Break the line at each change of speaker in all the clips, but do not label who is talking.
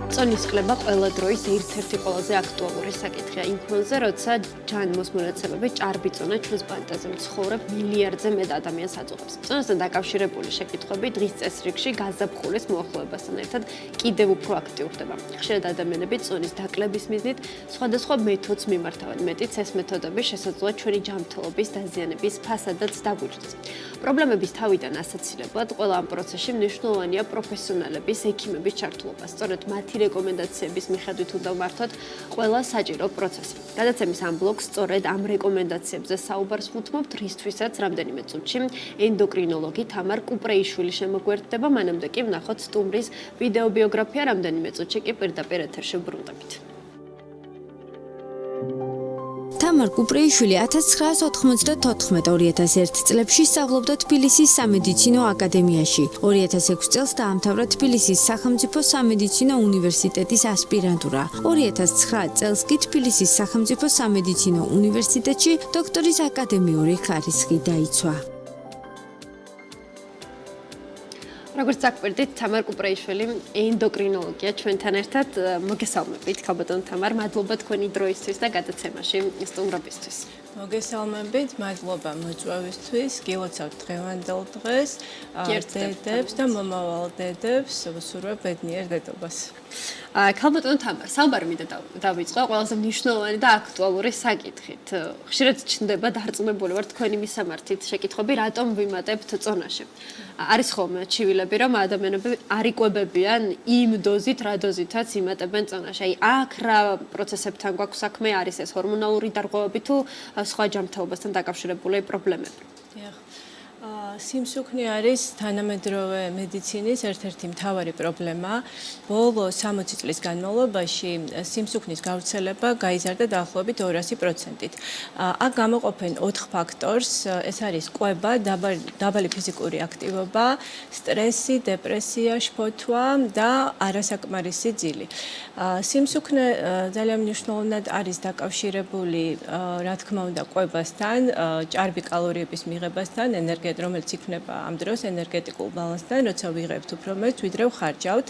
წონის კლება ყველა დროის ერთ-ერთი ყველაზე აქტუალური საკითხია იმ ფონზე, როცა ჯანმოს მონაცემები ჭარბი წონა ჩვენს პლანეტაზე მცხოვრებ მილიარდზე მეტ ადამიანს აწყობს. წონასთან დაკავშირებული შეკითხვები დღის წესრიგში გაზაფხულის მოახლოებასთან ერთად კიდევ უფრო აქტიურდება. ხშირად ადამიანები წონის დაკლების მიზნით სხვადასხვა მეთოდს მიმართავენ. მეტიც ეს მეთოდები შესაძლოა ჩვენი ჯანმრთელობის დაზიანების ფასადაც დაგვიჯდეს. პრობლემების თავიდან ასაცილებლად ყველა ამ პროცესში მნიშვნელოვანია პროფესიონალების, ექიმების ჩართულობა. სწორედ მათი რეკომენდაციების მიხედვით უნდა ვმართოთ ყველა საჭირო პროცესი. გადაცემის ამ ბლოკს სწორედ ამ რეკომენდაციებზე საუბარს ვუთმობთ, რისთვისაც რამდენიმე წუთში ენდოკრინოლოგი თამარ კუპრეიშვილი შემოგვერდება, მანამდე კი ვნახოთ სტუმრის ვიდეო ბიოგრაფია, რამდენიმე წუთში კი პირდაპირ ეთერში ვბრუნდებით.
თამარ კუპრეიშვილი 1994-2001 წლებში სწავლობდა თბილისის სამედიცინო აკადემიაში. 2006 წელს დაამთავრა თბილისის სახელმწიფო სამედიცინო უნივერსიტეტის ასპირანტურა. 2009 წელს კი თბილისის სახელმწიფო სამედიცინო უნივერსიტეტში დოქტორის აკადემიური ხარისხი დაიცვა.
როგორც წაგვირდით, თამარ კუპრეიშვილი ენდოკრინოლოგია ჩვენთან ერთად. მოგესალმებით, ქალბატონ თამარ, მადლობა თქვენი დროისთვის და გადაცემაში სტუმრობისთვის.
მოგესალმებით, მადლობა მოწვევისთვის, გილოცავთ დღევანდელ დღეს, დედებს და მომავალ დედებს, ვსურვებ ბედნიერ დედობას.
ქალბატონ თამარ, საუბარი მინდა დავიწყო ყველაზე მნიშვნელოვანი და აქტუალური საკითხით. ხშირად ჩნდება დარწმუნებული ვარ თქვენი მისამართით შეკითხვები, რატომ ვიმატებთ წონაში. არის ხოლმე ჩივილები, რომ ადამიანები არ იკვებებიან იმ დოზით, რა დოზითაც იმატებენ წონაში. აი, აქ რა პროცესებთან გვაქვს საქმე, არის ეს ჰორმონალური დარღვევები თუ სხვა ჯანმრთელობასთან დაკავშირებული პრობლემები?
სიმსუქნე არის თანამედროვე მედიცინის ერთ-ერთი მთავარი პრობლემა. ბოლო 60 წლის განმავლობაში სიმსუქნის გავრცელება გაიზარდა დაახლოებით 200%-ით. აქ გამოყოფენ 4 ფაქტორს, ეს არის კვება, დაბალი ფიზიკური აქტივობა, სტრესი, დეპრესია, შფოთვა და არასაკმარისი ძილი. სიმსუქნე ძალიან მნიშვნელოვნად არის დაკავშირებული, რა თქმა უნდა, კვებასთან, ჭარბი კალორიების მიღებასთან, რომელიც იქნება ამ დროს ენერგეტიკულ ბალანსთან, როცა ვიღებთ უფრო მეტ, ვიდრე ვხარჯავთ.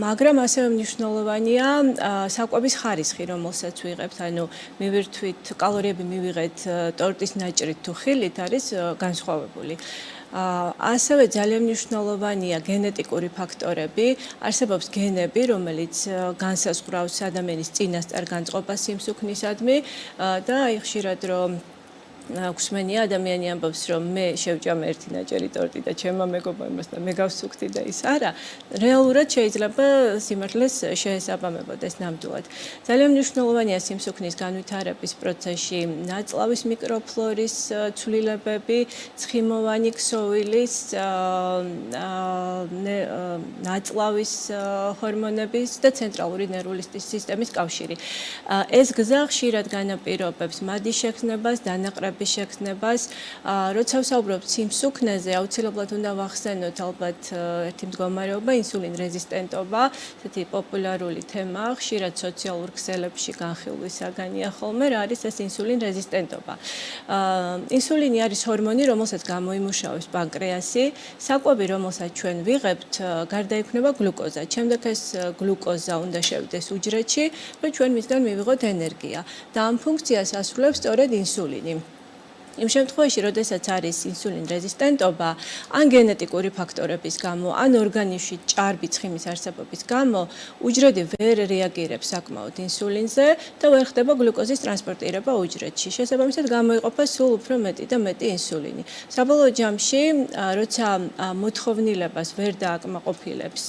მაგრამ ასევე მნიშვნელოვანია საკვების ხარისხი, რომელსაც ვიღებთ, ანუ მივირთვით, კალორიები მივიღეთ ტორტის ნაჭრით თუ ხილით, არის განსხვავებული. ასევე ძალიან მნიშვნელოვანია გენეტიკური ფაქტორები, არსებობს გენები, რომელიც განსაზღვრავს ადამიანის წინასწარ განწყობას სიმსუქნისადმი და აი ხშირად რომ გვსმენია ადამიანი ამბობს რომ მე შევჭამ ერთი ნაჭერი ტორტი და ჩემმა მეგობარმა და მე გავსუქთი და ის არა რეალურად შეიძლება სიმართლეს შეესაბამებოდეს ნამდვილად. ძალიან მნიშვნელოვანია სიმსუქნის განვითარების პროცესში ნაწლავის მიკროფლორის ცვლილებები, ცხიმოვანი ქსოვილის ნაწლავის ჰორმონების და ცენტრალური ნერვული სისტემის კავშირი. ეს გზა ხშირად განაპირობებს მადის შექმნებას, დანაყრების შექმნებას. როცა ვსაუბრობთ სიმსუქნეზე, აუცილებლად უნდა ვახსენოთ ალბათ ერთი მდგომარეობა, ინსულინ რეზისტენტობა, ესეთი პოპულარული თემა, ხშირად სოციალურ ქსელებში განხილვისაგანია ხოლმე, რა არის ეს ინსულინ რეზისტენტობა. ინსულინი არის ჰორმონი, რომელსაც გამოიმუშავებს პანკრეასი, საკვები, რომელსაც ჩვენ ვიღებთ, გარდაიქმნება გლუკოზა. შემდეგ ეს გლუკოზა უნდა შევიდეს უჯრედში, რომ ჩვენ მისგან მივიღოთ ენერგია და ამ ფუნქციას ასრულებს სწორედ ინსულინი. იმ შემთხვევაში, როდესაც არის ინსულინ რეზისტენტობა, ან გენეტიკური ფაქტორების გამო, ან ორგანიზმში ჭარბი ცხიმის არსებობის გამო, უჯრედი ვერ რეაგირებს საკმაოდ ინსულინზე და ვერ ხდება გლუკოზის ტრანსპორტირება უჯრედში. შესაბამისად, გამოიყოფა სულ უფრო მეტი და მეტი ინსულინი. საბოლოო ჯამში, როცა მოთხოვნილებას ვერ დააკმაყოფილებს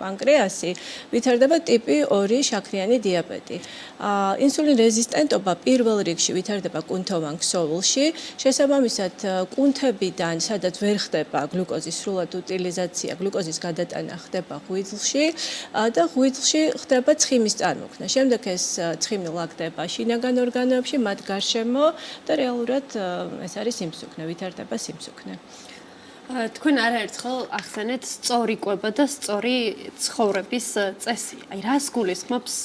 პანკრეასი, ვითარდება ტიპი 2 შაქრიანი დიაბეტი. ინსულინ რეზისტენტობა პირველ რიგში ვითარდება კუნთოვან ქსოვილში. შესაბამისად, კუნთებიდან, სადაც ვერ ხდება გლუკოზის სრულად უტილიზაცია, გლუკოზის გადატანა ხდება ღვიძლში და ღვიძლში ხდება ცხიმის წარმოქმნა. შემდეგ ეს ცხიმი ლაგდება შინაგან ორგანოებში, მათ გარშემო და რეალურად ეს არის სიმსუქნე, ვითარდება სიმსუქნე.
თქვენ არაერთხელ ახსენეთ სწორი კვება და სწორი ცხოვრების წესი. აი, რას გულისხმობს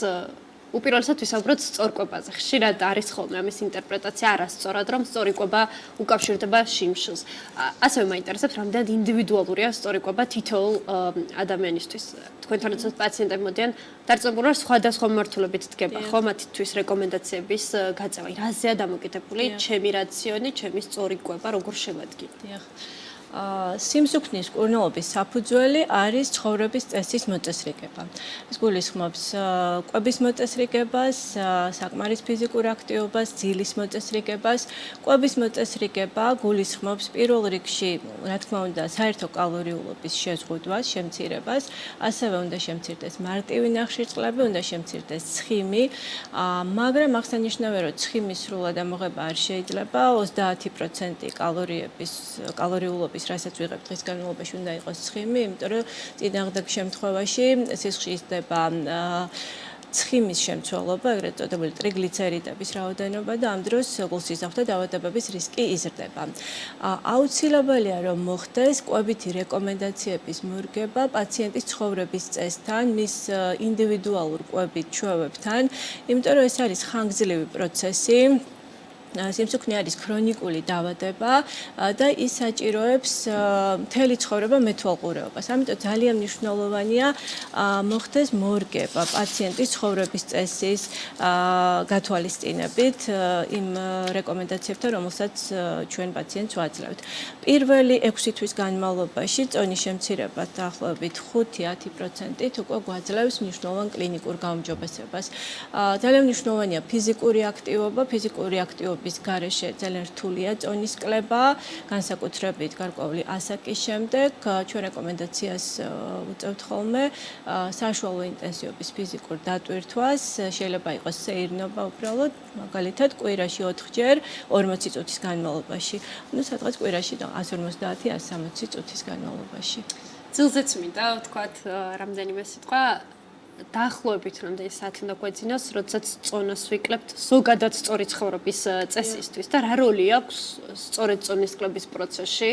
უპირველესად ვისაუბროთ სწორკვებაზე. ხშირად არის ხოლმე ამის ინტერპრეტაცია არასწორად, რომ სწორი კვება უკავშირდება შიმშილს. ასევე მაინტერესებს, რამდენად ინდივიდუალურია სწორი კვება თითოეულ ადამიანისთვის. თქვენთან ერთად პაციენტები მოდიან დარწმუნებული ვარ, სხვადასხვა მიმართულებით დგება, ხო, მათთვის რეკომენდაციების გაწევა. რაზეა დამოკიდებული ჩემი რაციონი, ჩემი სწორი კვება როგორ შევადგინო?
დიახ. სიმსუქნის კურნალობის საფუძველი არის ცხოვრების წესის მოწესრიგება. ეს გულისხმობს კვების მოწესრიგებას, საკმარის ფიზიკურ აქტივობას, ძილის მოწესრიგებას. კვების მოწესრიგება გულისხმობს პირველ რიგში, რა თქმა უნდა, საერთო კალორიულობის შეზღუდვას, შემცირებას, ასევე უნდა შემცირდეს მარტივი ნახშირწყლები, უნდა შემცირდეს ცხიმი, მაგრამ აღსანიშნავია, რომ ცხიმის სრულად ამოღება არ შეიძლება, 30% კალორიულობის რასაც ვიღებთ დღის განმავლობაში უნდა იყოს ცხიმი, იმიტომ რომ წინააღმდეგ შემთხვევაში სისხლში იზრდება ცხიმის შემცველობა, ეგრეთ წოდებული ტრიგლიცერიდების რაოდენობა და ამ დროს გულსიზრდე დაავადებების რისკი იზრდება. აუცილებელია რომ მოხდეს კვებითი რეკომენდაციების მორგება პაციენტის ცხოვრების წესთან, მის ინდივიდუალურ კვებით ჩვევებთან, იმიტომ რომ ეს არის ხანგრძლივი პროცესი. სიმსუქნე არის ქრონიკული დაავადება და ის საჭიროებს მთელი ცხოვრება მეთვალყურეობას. ამიტომ ძალიან მნიშვნელოვანია მოხდეს მორგება პაციენტის ცხოვრების წესის გათვალისწინებით იმ რეკომენდაციებთან, რომელსაც ჩვენ პაციენტს ვაძლევთ. პირველი 6 თვის განმავლობაში წონის შემცირება დაახლოებით 5-10%-ით უკვე გვაძლევს მნიშვნელოვან კლინიკურ გაუმჯობესებას. ძალიან მნიშვნელოვანია ფიზიკური აქტივობა, ფიზიკური აქტივობის გარეშე ძალიან რთულია წონის კლება, განსაკუთრებით გარკვეული ასაკის შემდეგ. ჩვენ რეკომენდაციას უწევთ ხოლმე საშუალო ინტენსივობის ფიზიკურ დატვირთვას, შეიძლება იყოს სეირნობა უბრალოდ, მაგალითად კვირაში 4-ჯერ 40 წუთის განმავლობაში. ნუ სადღაც კვირაში 150-160 წუთის განმავლობაში.
ძილზეც მინდა ვთქვათ რამდენიმე სიტყვა დაახლოებით რამდენი საათი უნდა გვეძინოს, როდესაც წონას ვიკლებთ ზოგადად სწორი ცხოვრების წესისთვის და რა როლი აქვს სწორედ წონის კლების პროცესში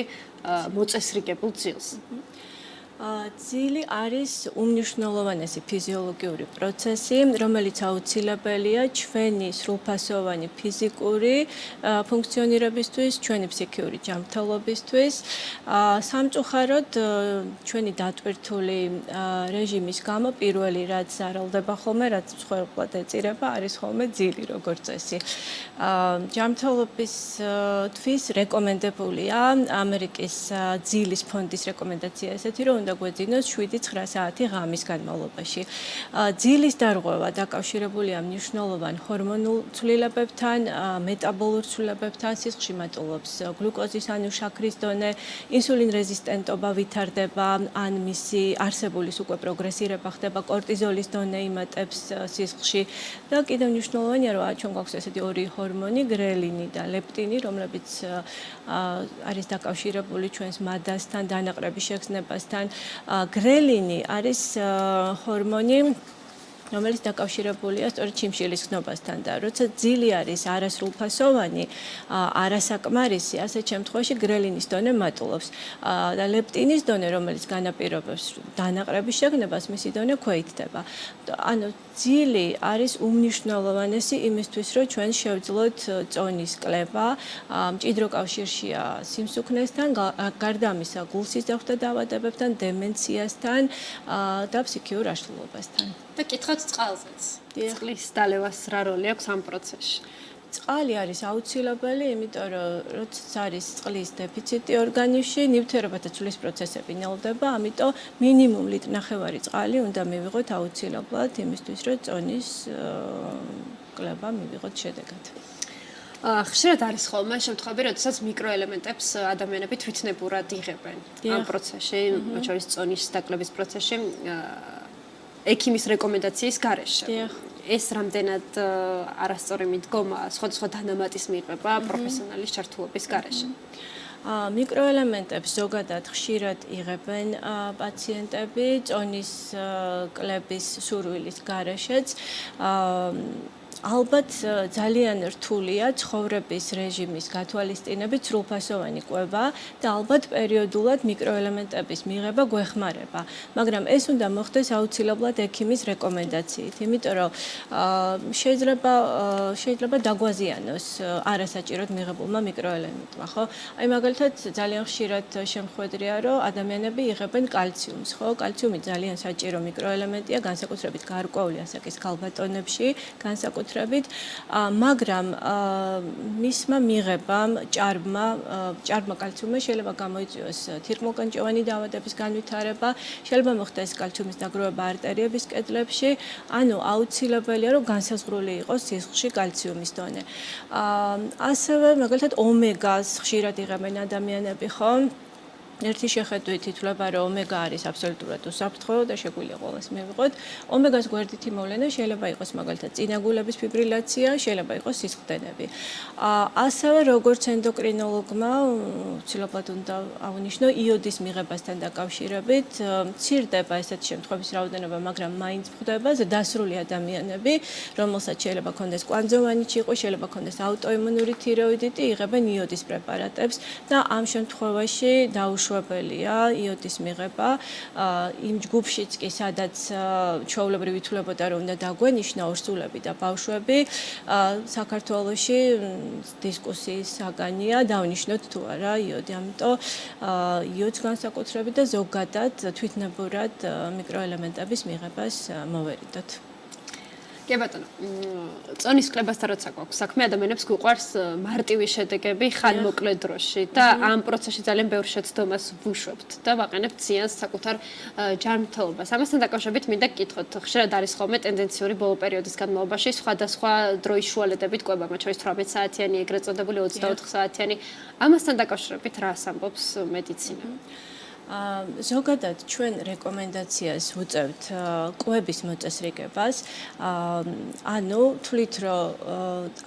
მოწესრიგებულ ძილს?
ძილი არის უმნიშვნელოვანესი ფიზიოლოგიური პროცესი, რომელიც აუცილებელია ჩვენი სრულფასოვანი ფიზიკური ფუნქციონირებისთვის, ჩვენი ფსიქიური ჯანმრთელობისთვის. სამწუხაროდ, ჩვენი დატვირთული რეჟიმის გამო პირველი რაც არალდება ხოლმე, რაც მსხვერპლად ეწირება, არის ხოლმე ძილი როგორც წესი. ჯანმრთელობისთვის რეკომენდებულია ამერიკის ძილის ფონდის რეკომენდაცია ესეთი, რომ უნდა გვეძინოს 7-9 საათი ღამის განმავლობაში. ძილის დარღვევა დაკავშირებულია მნიშვნელოვან ჰორმონულ ცვლილებებთან, მეტაბოლურ ცვლილებებთან, სისხლში მატულობს გლუკოზის ანუ შაქრის დონე, ინსულინ რეზისტენტობა ვითარდება, ან მისი არსებულის უკვე პროგრესირება ხდება, კორტიზოლის დონე იმატებს სისხლში და კიდევ მნიშვნელოვანია, რომ ჩვენ გვაქვს ესეთი ორი ჰორმონი, გრელინი და ლეპტინი, რომლებიც არის დაკავშირებული ჩვენს მადასთან, დანაყრების შეგრძნებასთან. გრელინი არის ჰორმონი, რომელიც დაკავშირებულია სწორედ შიმშილის ხნობასთან და როცა ძილი არის არასრულფასოვანი, არასაკმარისი, ასეთ შემთხვევაში გრელინის დონე მატულობს და ლეპტინის დონე, რომელიც განაპირობებს დანაყრების შეგნებას, მისი დონე ქვეითდება. ანუ ძილი არის უმნიშვნელოვანესი იმისთვის, რომ ჩვენ შევძლოთ წონის კლება, მჭიდრო კავშირშია სიმსუქნესთან, გარდა ამისა გულსიზრდე დაავადებებთან, დემენციასთან და ფსიქიურ აშლილობასთან.
და კითხავთ წყალზეც. წყლის დალევას რა როლი აქვს ამ პროცესში?
წყალი არის აუცილებელი, იმიტომ რომ როდესაც არის წყლის დეფიციტი ორგანიზმში, ნივთიერებათა ცვლის პროცესები ნელდება, ამიტომ მინიმუმ ლიტრი ნახევარი წყალი უნდა მივიღოთ აუცილებლად იმისთვის, რომ წონის კლება მივიღოთ შედეგად.
ხშირად არის ხოლმე შემთხვევები, როდესაც მიკროელემენტებს ადამიანები თვითნებურად იღებენ ამ პროცესში, მათ შორის წონის დაკლების პროცესში. ექიმის რეკომენდაციის გარეშე. ეს რამდენად არასწორი მიდგომა სხვადასხვა დანამატის მიღება პროფესიონალის ჩართულობის გარეშე.
მიკროელემენტებს ზოგადად ხშირად იღებენ პაციენტები წონის კლების სურვილის გარეშეც. ალბათ ძალიან რთულია ცხოვრების რეჟიმის გათვალისწინებით სრულფასოვანი კვება და ალბათ პერიოდულად მიკროელემენტების მიღება გვეხმარება, მაგრამ ეს უნდა მოხდეს აუცილებლად ექიმის რეკომენდაციით, იმიტომ რომ შეიძლება დაგვაზიანოს არასაჭიროდ მიღებულმა მიკროელემენტმა, ხო? აი მაგალითად ძალიან ხშირად შემხვედრია, რომ ადამიანები იღებენ კალციუმს, ხო? კალციუმი ძალიან საჭირო მიკროელემენტია, განსაკუთრებით გარკვეული ასაკის ქალბატონებში, განსაკუთრებით, მაგრამ მისმა მიღებამ ჭარბმა კალციუმმა შეიძლება გამოიწვიოს თირკმელკანჭოვანი დაავადების განვითარება, შეიძლება მოხდეს კალციუმის დაგროვება არტერიების კედლებში, ანუ აუცილებელია, რომ განსაზღვრული იყოს სისხლში კალციუმის დონე. ასევე მაგალითად ომეგას ხშირად იღებენ ადამიანები, ხო? ერთი შეხედვით ითვლება, რომ ომეგა არის აბსოლუტურად უსაფრთხო და შეგვიძლია ყველას მივიღოთ. ომეგას გვერდითი მოვლენა შეიძლება იყოს მაგალითად წინაგულების ფიბრილაცია, შეიძლება იყოს სისხლდენები. ასევე როგორც ენდოკრინოლოგმა უცილებლად უნდა ავნიშნო იოდის მიღებასთან დაკავშირებით, მცირდება ესეთი შემთხვევების რაოდენობა, მაგრამ მაინც გვხვდება დასრული ადამიანები, რომელსაც შეიძლება ქონდეს კვანძოვანი ჭიყო, შეიძლება ქონდეს აუტოიმუნური თიროიდიტი, იღებენ იოდის პრეპარატებს და ამ შემთხვევაში უშუებელია იოდის მიღება იმ ჯგუფშიც კი სადაც ჩვეულებრივ ითვლებოდა რომ უნდა დაგვენიშნა ორსულები და ბავშვები საქართველოში დისკუსიის საგანია დავნიშნოთ თუ არა იოდი ამიტომ იოდს განსაკუთრებით და ზოგადად თვითნებურად მიკროელემენტების მიღებას მოვერიდოთ.
კი ბატონო, წონის კლებასთან როცა გვაქვს საქმე, ადამიანებს გვიყვარს მარტივი შედეგები ხანმოკლე დროში და ამ პროცესში ძალიან ბევრ შეცდომას ვუშვებთ და ვაყენებთ ზიანს საკუთარ ჯანმრთელობას. ამასთან დაკავშირებით მინდა გკითხოთ, ხშირად არის ხოლმე ტენდენციური ბოლო პერიოდის განმავლობაში სხვადასხვა დროის შუალედებით კვება, მათ შორის 18 საათიანი, ეგრეთ წოდებული 24 საათიანი. ამასთან დაკავშირებით რას ამბობს მედიცინა?
ზოგადად ჩვენ რეკომენდაციას ვუწევთ კვების მოწესრიგებას. ანუ თვლით, რომ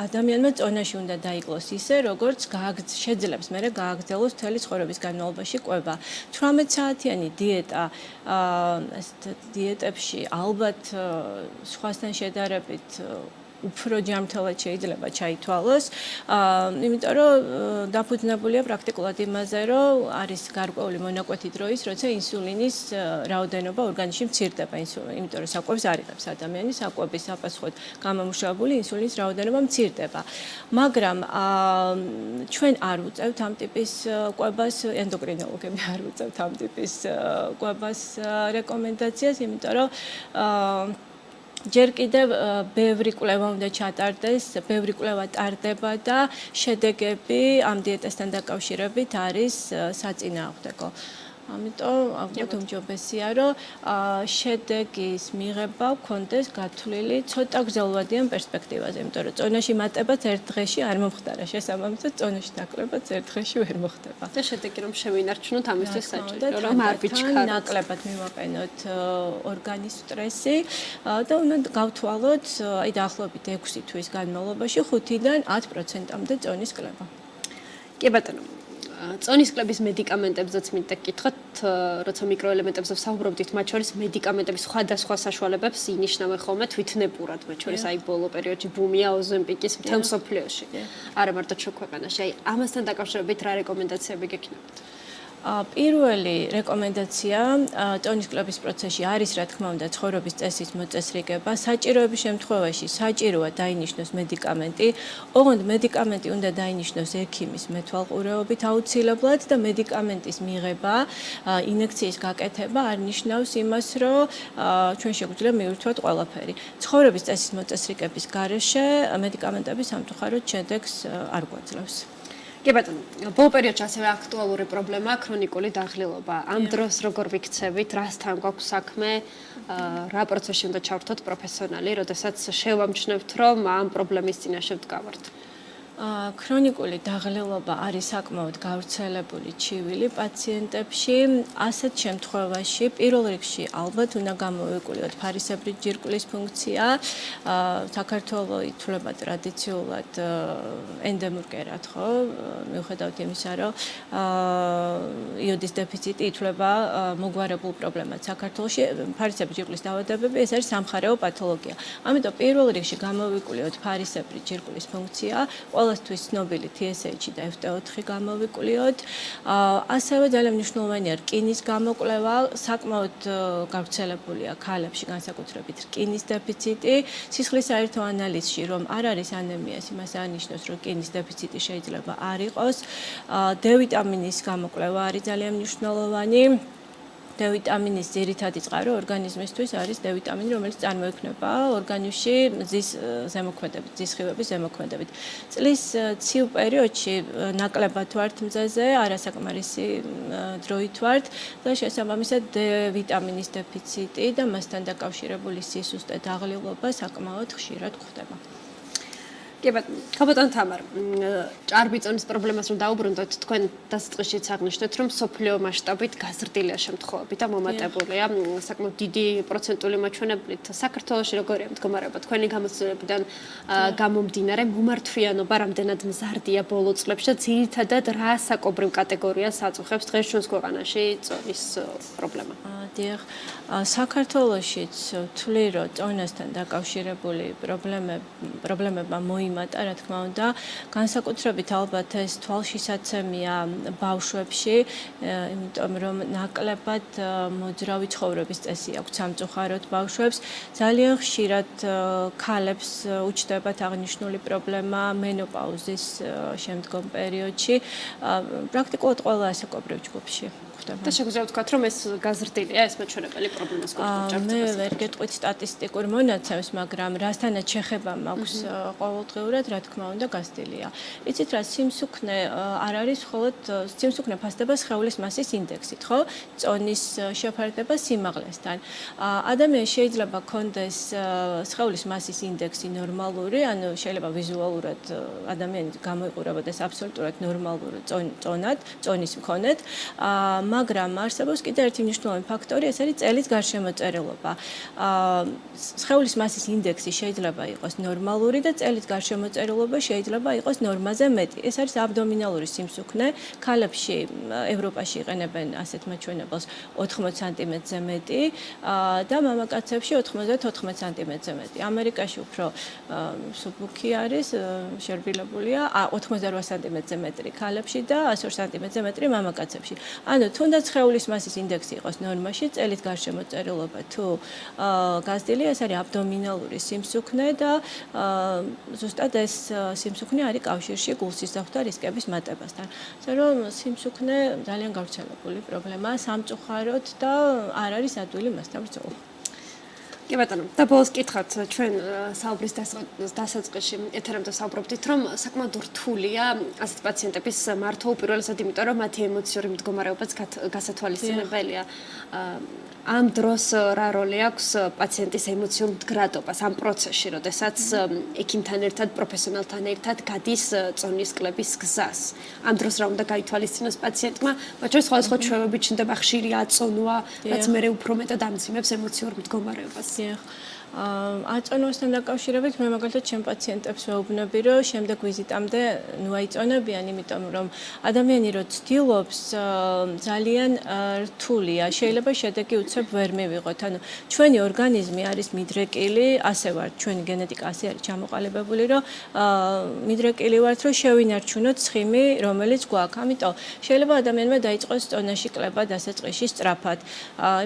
ადამიანმა წონაში უნდა დაიკლოს ისე, როგორც შეძლებს მერე გააგრძელოს მთელი ცხოვრების განმავლობაში კვება. 18 საათიანი დიეტა დიეტებში ალბათ სხვასთან შედარებით უფრო ჯანმრთელად შეიძლება ჩაითვალოს, იმიტომ რომ დაფუძნებულია პრაქტიკულად იმაზე, რომ არის გარკვეული მონაკვეთი დროის, როცა ინსულინის რაოდენობა ორგანიზმში მცირდება, იმიტომ რომ საკვებს არ იღებს ადამიანი, საკვების საპასუხოდ გამომუშავებული ინსულინის რაოდენობა მცირდება. მაგრამ ჩვენ არ ვუწევთ ამ ტიპის კვებას, ენდოკრინოლოგები არ ვუწევთ ამ ტიპის კვებას რეკომენდაციას, იმიტომ რომ ჯერ კიდევ ბევრი კვლევა უნდა ჩატარდეს, ბევრი კვლევა ტარდება და შედეგები ამ დიეტასთან დაკავშირებით არის საწინააღმდეგო. ამიტომ ალბათ უმჯობესია, რომ შედეგის მიღება გქონდეს გათვლილი ცოტა გრძელვადიან პერსპექტივაზე, იმიტომ რომ წონაში მატებაც ერთ დღეში არ მომხდარა, შესაბამისად წონაში დაკლებაც ერთ დღეში ვერ მოხდება.
და შედეგი რომ შევინარჩუნოთ ამისთვის საჭირო რომ არ ვიჩქაროთ.
ნაკლებად მივაყენოთ ორგანის სტრესი და უნდა გავთვალოთ აი დაახლოებით 6 თვის განმავლობაში 5-დან 10%-მდე წონის კლება.
კი ბატონო. წონის კლების მედიკამენტებზეც მინდა გკითხოთ, როცა მიკროელემენტებზე ვსაუბრობდით, მათ შორის მედიკამენტების სხვადასხვა საშუალებებს ინიშნავენ ხოლმე თვითნებურად, მათ შორის აი ბოლო პერიოდში ბუმია, ოზემპიკის მთელ მსოფლიოში. არა მარტო ჩვენ ქვეყანაში. აი ამასთან დაკავშირებით რა რეკომენდაციები გექნებათ?
პირველი რეკომენდაცია წონის კლების პროცესში არის, რა თქმა უნდა, ცხოვრების წესის მოწესრიგება. საჭიროების შემთხვევაში საჭიროა დაინიშნოს მედიკამენტი. ოღონდ მედიკამენტი უნდა დაინიშნოს ექიმის მეთვალყურეობით აუცილებლად და მედიკამენტის მიღება, ინjekციის გაკეთება არ ნიშნავს იმას, რომ ჩვენ შეგვიძლია მივირთვათ ყველაფერი. ცხოვრების წესის მოწესრიგების გარეშე მედიკამენტები სამწუხაროდ შედეგს არ გვაძლევს.
კი ბატონო, ბოლო პერიოდში ასევე აქტუალური პრობლემაა ქრონიკული დაღლილობა. ამ დროს როგორ ვიქცევით, რასთან გვაქვს საქმე, რა პროცესში უნდა ჩავრთოთ პროფესიონალი, როდესაც შევამჩნევთ, რომ ამ პრობლემის წინაშე ვდგავართ?
ქრონიკული დაღლილობა არის საკმაოდ გავრცელებული ჩივილი პაციენტებში. ასეთ შემთხვევაში პირველ რიგში ალბათ უნდა გამოვიყუროთ ფარისებრი ჯირკვლის ფუნქცია. საქართველოს ითვლება ტრადიციულად ენდემურ კერად, ხო? მიუხედავად იმისა, რომ იოდის დეფიციტი ითვლება მოგვარებულ პრობლემად საქართველოში, ფარისებრი ჯირკვლის დაავადებები ეს არის სამხარეო პათოლოგია. ამიტომ პირველ რიგში გამოვიყუროთ ფარისებრი ჯირკვლის ფუნქცია. ყველასთვის ცნობილი TSH და FT4 გამოვიყუროთ. ასევე ძალიან მნიშვნელოვანია რკინის გამოკვლევა, საკმაოდ გავრცელებულია ქალებში, განსაკუთრებით რკინის დეფიციტი. სისხლის საერთო ანალიზში რომ არ არის ანემია, ეს იმას აღნიშნავს, რომ რკინის დეფიციტი შეიძლება არ იყოს. D ვიტამინის გამოკვლევა არის ძალიან მნიშვნელოვანი. D ვიტამინის ძირითადი წყარო ორგანიზმისთვის არის D ვიტამინი, რომელიც წარმოიქმნება ორგანიზმში მზის ზემოქმედებით, მზის სხივების ზემოქმედებით. წლის ცივ პერიოდში ნაკლებად ვართ მზეზე, არასაკმარისი დროით ვართ და შესაბამისად D ვიტამინის დეფიციტი და მასთან დაკავშირებული სისუსტე დაღლილობა საკმაოდ ხშირად გვხდება.
კი ბატონო თამარ, ჭარბიწონის პრობლემას რომ დაუბრუნდოთ, თქვენ დასაწყისშიც აღნიშნეთ, რომ სოფლიო მასშტაბით გაზრდილია შემთხვევები და მომატებულია საკმაოდ დიდი პროცენტული მაჩვენებლით. საქართველოში როგორია მდგომარეობა? თქვენი გამოცდილებიდან გამომდინარე, მომართვიანობა რამდენად მზარდია ბოლო წლებში და ძირითადად რა საკობრივ კატეგორიას აწუხებს დღეს ჩვენს ქვეყანაში წონის პრობლემა?
დიახ, საქართველოშიც ვთვლი, რომ წონასთან დაკავშირებული პრობლემებმა მოიმატა, რა თქმა უნდა, განსაკუთრებით ალბათ ეს თვალშისაცემია ბავშვებში, იმიტომ რომ ნაკლებად მოძრავი ცხოვრების წესი აქვს სამწუხაროდ ბავშვებს. ძალიან ხშირად ქალებს უჩნდებათ აღნიშნული პრობლემა მენოპაუზის შემდგომ პერიოდში, პრაქტიკულად ყველა ასაკობრივ ჯგუფში.
და შეგვიძლია ვთქვათ, რომ ეს გაზრდილია ეს მაჩვენებელი პრობლემას გვაქვს.
მე ვერ გეტყვით სტატისტიკურ მონაცემს, მაგრამ რასთანაც შეხება მაქვს ყოველდღიურად, რა თქმა უნდა, გაზრდილია. იცით რა, სიმსუქნე არ არის მხოლოდ სიმსუქნე ფასდება სხეულის მასის ინდექსით, ხო? წონის შეფარდება სიმაღლესთან. ადამიანს შეიძლება ჰქონდეს სხეულის მასის ინდექსი ნორმალური, ანუ შეიძლება ვიზუალურად ადამიანი გამოიყურებოდეს აბსოლუტურად ნორმალურ წონის მქონედ, მაგრამ არსებობს კიდევ ერთი მნიშვნელოვანი ფაქტორი, ეს არის წელის გარშემოწერილობა. სხეულის მასის ინდექსი შეიძლება იყოს ნორმალური და წელის გარშემოწერილობა შეიძლება იყოს ნორმაზე მეტი. ეს არის აბდომინალური სიმსუქნე. ქალებში ევროპაში იყენებენ ასეთ მაჩვენებელს 80 სანტიმეტრზე მეტი და მამაკაცებში 90-90 სანტიმეტრზე მეტი. ამერიკაში უფრო მსუბუქი არის, შერბილებულია 88 სანტიმეტრზე მეტრი ქალებში და 102 სანტიმეტრზე მეტრი მამაკაცებში. ანუ თუნდაც სხეულის მასის ინდექსი იყოს ნორმაში, წელის გარშემოწერილობა თუ გაზრდილია, ეს არის აბდომინალური სიმსუქნე და ზუსტად ეს სიმსუქნე არის კავშირში გულსისხლთა რისკების მატებასთან. ასე რომ სიმსუქნე ძალიან გავრცელებული პრობლემაა სამწუხაროდ და არ არის ადვილი მასთან ბრძოლა.
კი ბატონო, და ბოლოს კითხავთ, ჩვენ საუბრის დასაწყისში ეთერამდე საუბრობდით, რომ საკმაოდ რთულია ასეთ პაციენტების მართვა უპირველესად იმიტომ, რომ მათი ემოციური მდგომარეობაც გასათვალისწინებელია. ამ დროს რა როლი აქვს პაციენტის ემოციურ მდგრადობას ამ პროცესში, როდესაც ექიმთან ერთად, პროფესიონალთან ერთად გადის წონის კლების გზას. ამ დროს რა უნდა გაითვალისწინოს პაციენტმა, მათ შორის სხვადასხვა ჩვევები ჩნდება, ხშირი აწონვა, რაც მერე უფრო მეტად ამძიმებს ემოციურ მდგომარეობას. აწონვასთან დაკავშირებით მე მაგალითად ჩემ პაციენტებს ვეუბნები, რომ შემდეგ ვიზიტამდე აიწონებიან, იმიტომ რომ ადამიანი რო ცდილობს ძალიან რთულია, შეიძლება შედეგი უცებ ვერ მივიღოთ. ანუ ჩვენი ორგანიზმი არის მიდრეკილი, ასე ვართ, ჩვენი გენეტიკა ასე არის ჩამოყალიბებული, რომ მიდრეკილი ვართ, რომ შევინარჩუნოთ ცხიმი, რომელიც გვაქვს. ამიტომ შეიძლება ადამიანმა დაიწყოს წონაში კლება დასაწყისში სწრაფად.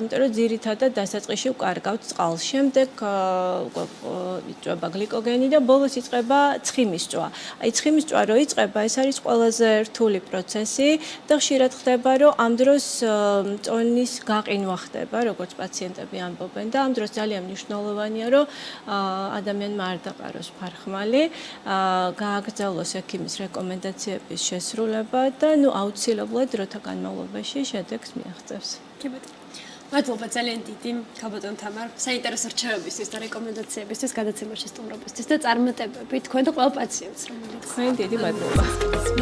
იმიტომ რომ ძირითადად დასაწყისში ვკარგავთ წყალს. შემდეგ იწვება გლიკოგენი და ბოლოს იწყება ცხიმის წვა. აი ცხიმის წვა რო იწყება, ეს არის ყველაზე რთული პროცესი და ხშირად ხდება, რომ ამ დროს წონის გაყინვა ხდება, როგორც პაციენტები ამბობენ და ამ დროს ძალიან მნიშვნელოვანია, რომ ადამიანმა არ დაყაროს ფარხმალი, გააგრძელოს ექიმის რეკომენდაციების შესრულება და აუცილებლად დროთა განმავლობაში შედეგს მიაღწევს. კი ბატონო. მადლობა ძალიან დიდი ქალბატონ თამარ საინტერესო რჩევებისთვის და რეკომენდაციებისთვის, გადაცემაში სტუმრობისთვის და წარმატებები თქვენ და ყველა პაციენტს.
თქვენ დიდი მადლობა.